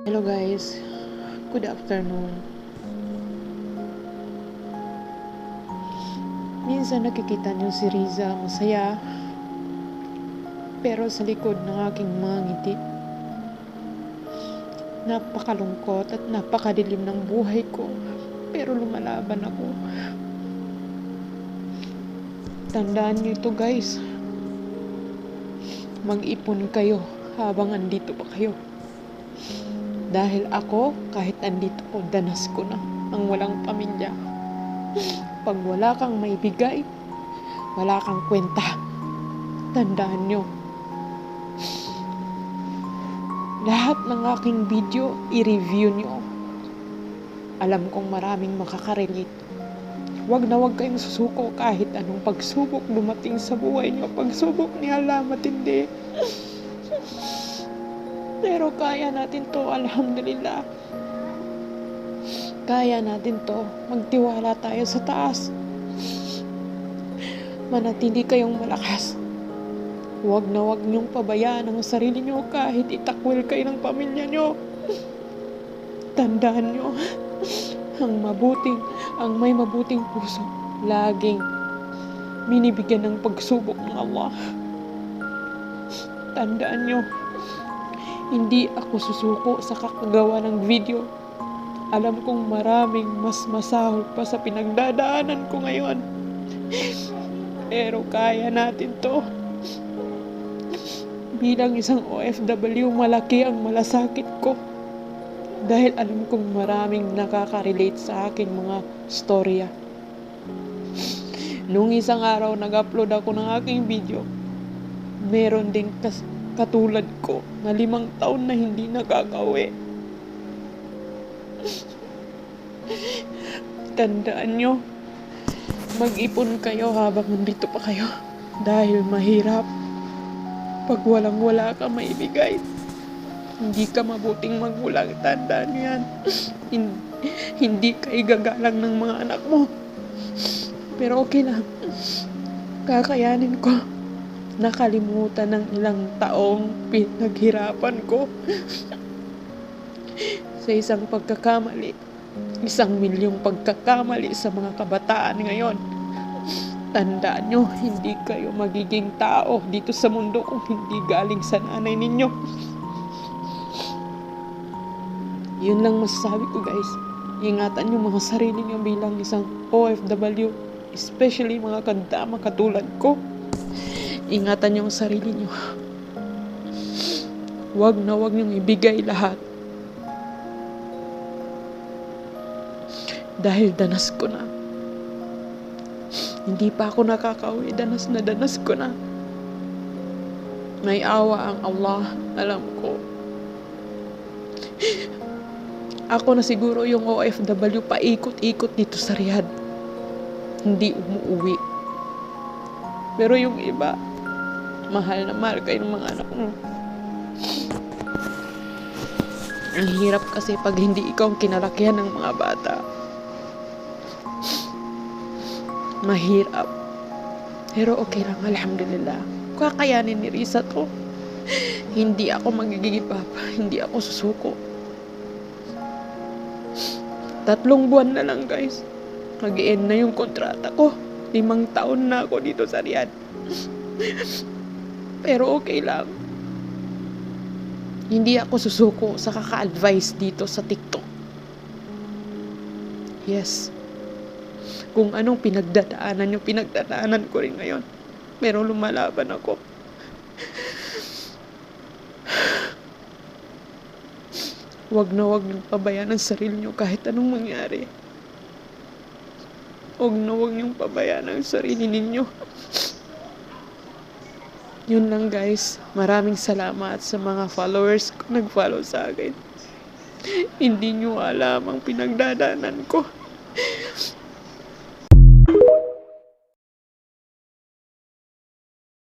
Hello guys, good afternoon. Minsan nakikita niyo si Riza masaya, pero sa likod ng aking mga ngiti, napakalungkot at napakadilim ng buhay ko, pero lumalaban ako. Tandaan niyo ito guys, mag-ipon kayo habang andito pa kayo. Dahil ako, kahit andito ko, danas ko na ang walang pamilya. Pag wala kang maibigay, wala kang kwenta. Tandaan nyo. Lahat ng aking video, i-review nyo. Alam kong maraming makakarelate. Huwag na huwag kayong susuko kahit anong pagsubok dumating sa buhay nyo. Pagsubok ni Allah matindi. Pero kaya natin to, alhamdulillah. Kaya natin to. Magtiwala tayo sa taas. Manatili kayong malakas. Huwag na huwag niyong pabayaan ang sarili niyo kahit itakwil kayo ng pamilya niyo. Tandaan niyo, ang may mabuting puso, laging binibigyan ng pagsubok ng Allah. Tandaan niyo, hindi ako susuko sa kakagawa ng video. Alam kong maraming mas masahol pa sa pinagdadaanan ko ngayon. Pero kaya natin to. Bilang isang OFW, malaki ang malasakit ko. Dahil alam kong maraming nakaka-relate sa aking mga storya. Nung isang araw, nag-upload ako ng aking video. Meron ding katulad ko na 5 taon na hindi nakakauwi. Tandaan nyo, mag-ipon kayo habang nandito pa kayo. Dahil mahirap. Pag walang-wala ka maibigay, hindi ka mabuting magulang. Tandaan nyo yan. Hindi ka igagalang ng mga anak mo. Pero okay lang. Kakayanin ko. Nakalimutan ng ilang taong pinaghirapan ko. Sa isang pagkakamali, 1,000,000 pagkakamali sa mga kabataan ngayon. Tandaan nyo, hindi kayo magiging tao dito sa mundo kung hindi galing sa nanay ninyo. Yun lang masasabi ko guys. Ingatan nyo mga sarili nyo bilang isang OFW, especially mga kandama katulad ko. Ingatan nyo ang sarili nyo. Huwag na huwag nyo ibigay lahat. Dahil danas ko na. Hindi pa ako nakakauwi. Danas ko na. May awa ang Allah. Alam ko. Ako na siguro yung OFW paikot-ikot dito sa Riyadh. Hindi umuwi. Pero yung iba, mahal na mahal kayo ng mga anak mo. Ang hirap kasi pag hindi ikaw ang kinalakihan ng mga bata. Mahirap. Pero okay lang, alhamdulillah. Kakayanin ni Riza to. Hindi ako mag-give up. Hindi ako susuko. 3 buwan na lang guys. Mag-end na yung kontrata ko. 5 taon na ako dito sa Riyadh. Pero okay lang. Hindi ako susuko sa kaka-advise dito sa TikTok. Yes. Kung anong pinagdadaanan nyo, pinagdadaanan ko rin ngayon. Pero lumalaban ako. Huwag na huwag niyong pabayaan ang sarili nyo kahit anong mangyari. Huwag na huwag niyong pabayaan ang sarili ninyo. Yun lang guys. Maraming salamat sa mga followers ko nag-follow sa akin. Hindi nyo alam ang pinagdadaanan ko.